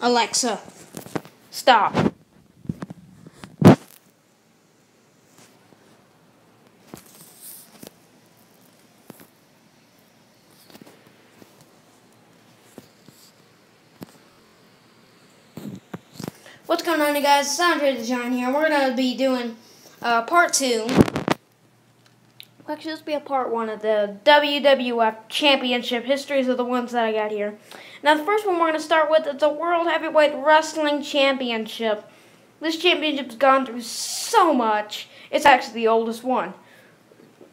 Alexa, stop. What's going on, guys? It's Andre the Giant here. We're going to be doing part 2. Well, actually, this will be a part 1 of the WWF Championship histories of the ones that I got here. Now, the first one we're going to start with is the World Heavyweight Wrestling Championship. This championship's gone through so much. It's actually the oldest one.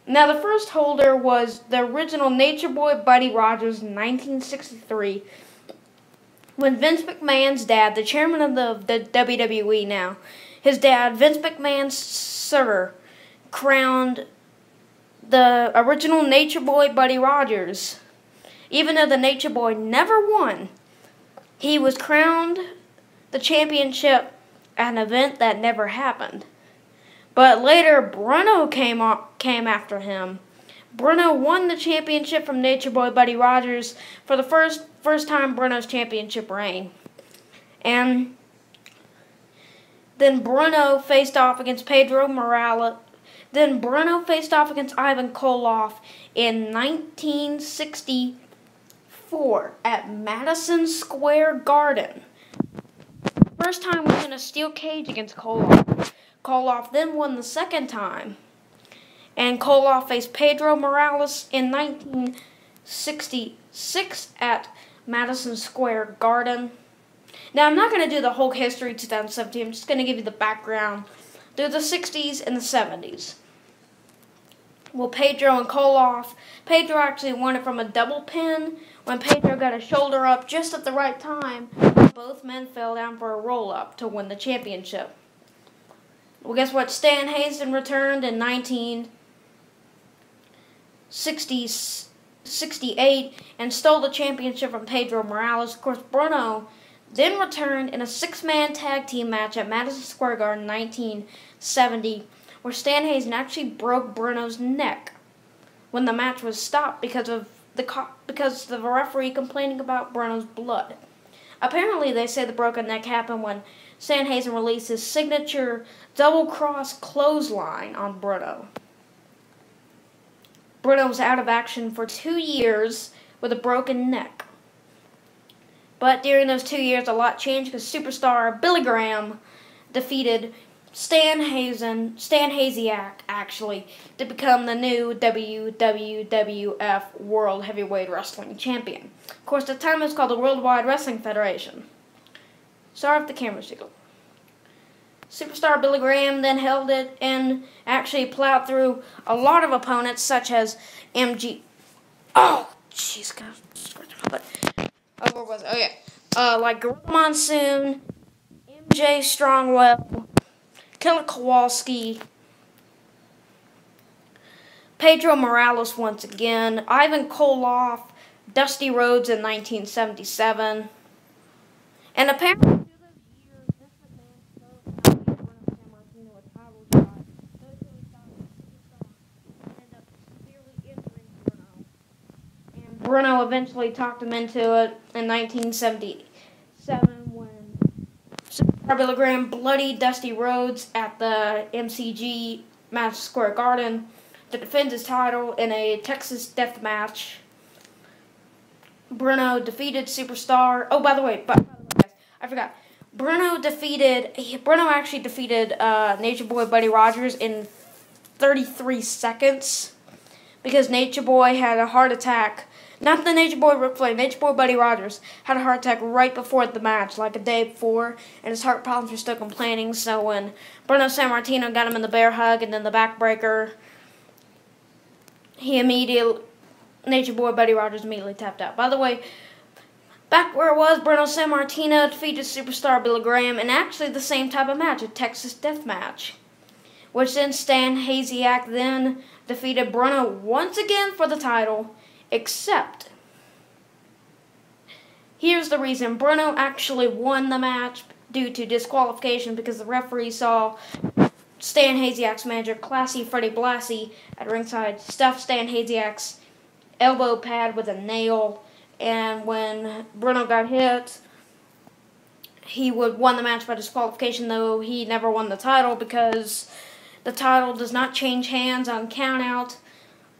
Now, the first holder was the original Nature Boy Buddy Rogers in 1963. When Vince McMahon's dad, the chairman of the WWE now, his dad, Vince McMahon's sir, crowned the original Nature Boy Buddy Rogers. Even though the Nature Boy never won, he was crowned the championship at an event that never happened. But later, Bruno came after him. Bruno won the championship from Nature Boy Buddy Rogers for the first time Bruno's championship reign. And then Bruno faced off against Pedro Morales. Then Bruno faced off against Ivan Koloff in 1964 at Madison Square Garden. First time was in a steel cage against Koloff. Koloff then won the second time. And Koloff faced Pedro Morales in 1966 at Madison Square Garden. Now, I'm not going to do the whole history of 2017. I'm just going to give you the background through the 60s and the 70s. Well, Pedro and Koloff, Pedro actually won it from a double pin when Pedro got his shoulder up just at the right time. Both men fell down for a roll-up to win the championship. Well, guess what? Stan Hazen returned in 1968 and stole the championship from Pedro Morales. Of course, Bruno then returned in a 6-man tag team match at Madison Square Garden in 1970, where Stan Hazen actually broke Bruno's neck when the match was stopped because of the referee complaining about Bruno's blood. Apparently, they say the broken neck happened when Stan Hazen released his signature double-cross clothesline on Bruno. Bruno was out of action for 2 years with a broken neck. But during those 2 years, a lot changed because superstar Billy Graham defeated Stan Haziak, actually, to become the new WWF World Heavyweight Wrestling Champion. Of course, at the time it was called the Worldwide Wrestling Federation. Sorry if the camera's jiggled. Superstar Billy Graham then held it and actually plowed through a lot of opponents such as MG. Oh, jeez, guys. Oh, where was it? Oh, yeah. Like Gorilla Monsoon, MJ Strongwell, Killer Kowalski, Pedro Morales once again, Ivan Koloff, Dusty Rhodes in 1977, and apparently through those years, Vince McMahon spoke about Bruno Sammartino a title shot. Those who thought he ended up severely injuring Bruno, and Bruno eventually talked him into it in 1977 when Superstar Billy Graham bloodied Dusty Rhodes at the MCG Madison Square Garden to defend his title in a Texas death match. Bruno defeated Superstar. Oh, by the way, guys, I forgot. Bruno actually defeated Nature Boy Buddy Rogers in 33 seconds because Nature Boy had a heart attack. Not the Nature Boy Ric Flair, Nature Boy Buddy Rogers had a heart attack right before the match, like a day before, and his heart problems were still complaining. So when Bruno Sammartino got him in the bear hug and then the backbreaker, Nature Boy Buddy Rogers immediately tapped out. By the way, back where it was, Bruno Sammartino defeated Superstar Billy Graham in actually the same type of match, a Texas death match, which then Stan Haziak then defeated Bruno once again for the title, except here's the reason. Bruno actually won the match due to disqualification because the referee saw Stan Haziak's manager, Classy Freddie Blassie, at ringside stuff Stan Haziak's elbow pad with a nail, and when Bruno got hit, he would won the match by disqualification, though he never won the title because the title does not change hands on countout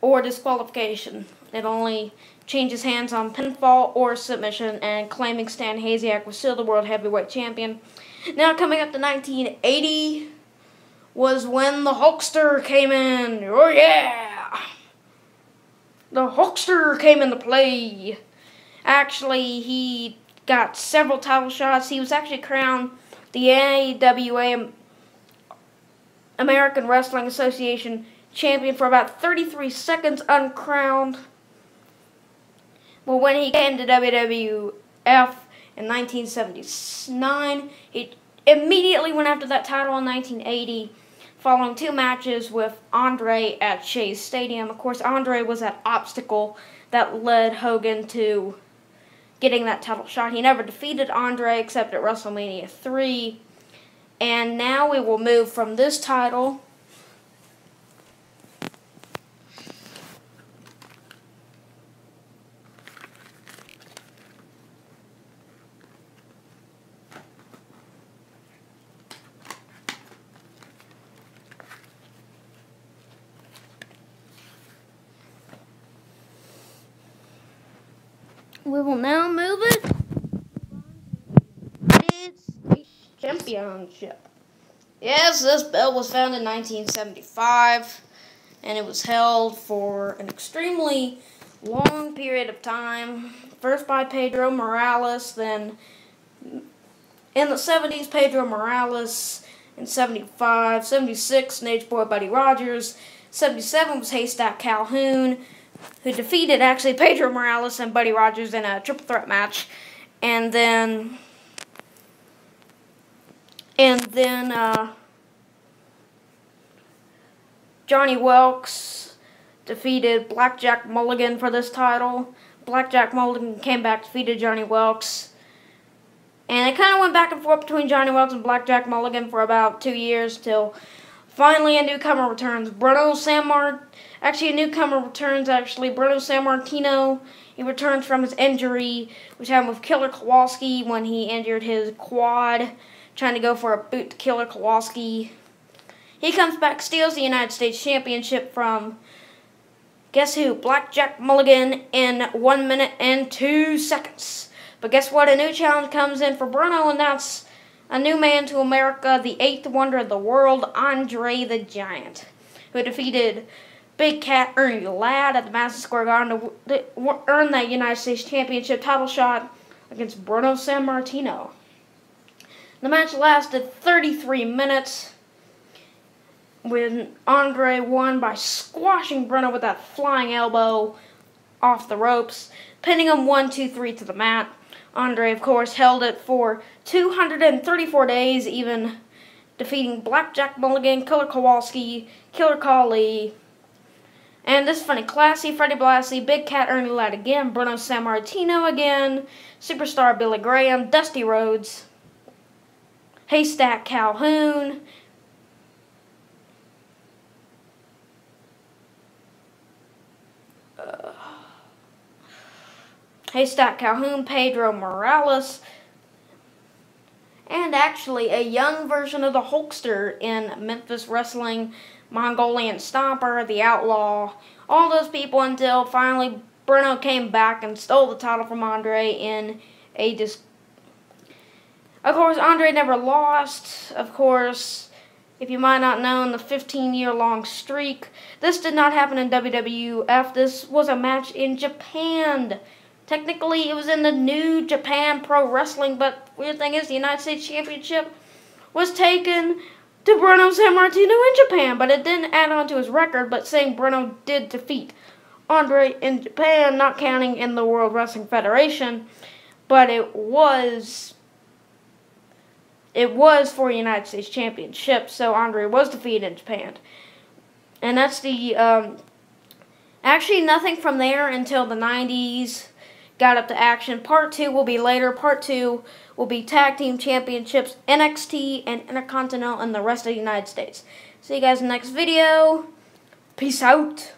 or disqualification. It only changes hands on pinfall or submission, and claiming Stan Hasiak was still the World Heavyweight Champion. Now coming up to 1980 was when the Hulkster came in. Oh yeah! The Hulkster came into play. Actually, he got several title shots. He was actually crowned the AWA, American Wrestling Association champion, for about 33 seconds uncrowned. Well, when he came to WWF in 1979, he immediately went after that title in 1980, following 2 matches with Andre at Shea Stadium. Of course, Andre was that obstacle that led Hogan to getting that title shot. He never defeated Andre except at WrestleMania 3. And now we will move from this title we will now move it to the United States Championship. Yes, this belt was found in 1975, and it was held for an extremely long period of time. First by Pedro Morales, then in the 70s, Pedro Morales. In 75, 76, Nature Boy Buddy Rogers. 77 was Haystack Calhoun, who defeated actually Pedro Morales and Buddy Rogers in a triple threat match. And then Johnny Welks defeated Blackjack Mulligan for this title. Blackjack Mulligan came back, defeated Johnny Welks. And it kind of went back and forth between Johnny Welks and Blackjack Mulligan for about 2 years, till finally a newcomer returns. Bruno Sammartino, Bruno Sammartino. He returns from his injury, which happened with Killer Kowalski when he injured his quad, trying to go for a boot to Killer Kowalski. He comes back, steals the United States Championship from, guess who, Blackjack Mulligan in 1 minute and 2 seconds. But guess what? A new challenge comes in for Bruno, and that's a new man to America, the 8th wonder of the world, Andre the Giant, who defeated Big Cat Ernie Ladd at the Madison Square Garden to earn that United States Championship title shot against Bruno Sammartino. The match lasted 33 minutes, when Andre won by squashing Bruno with that flying elbow off the ropes, pinning him 1, 2, 3 to the mat. Andre, of course, held it for 234 days, even defeating Blackjack Mulligan, Killer Kowalski, Killer Khali. And this is funny, Classy, Freddie Blassie, Big Cat Ernie Ladd again, Bruno Sammartino again, Superstar Billy Graham, Dusty Rhodes, Haystack Calhoun, Pedro Morales, and actually a young version of the Hulkster in Memphis Wrestling, Mongolian Stomper, the Outlaw, all those people, until finally Bruno came back and stole the title from Andre in a Of course, Andre never lost. Of course, if you might not know, in the 15-year-long streak, this did not happen in WWF. This was a match in Japan. Technically, it was in the New Japan Pro Wrestling, but weird thing is, the United States Championship was taken to Bruno Sammartino in Japan, but it didn't add on to his record, but saying Bruno did defeat Andre in Japan, not counting in the World Wrestling Federation, but it was for United States Championship, so Andre was defeated in Japan. And that's the, actually nothing from there until the 90s. Got up to action. Part 2 will be later. Part 2 will be Tag Team Championships, NXT, and Intercontinental, and the rest of the United States. See you guys in the next video. Peace out.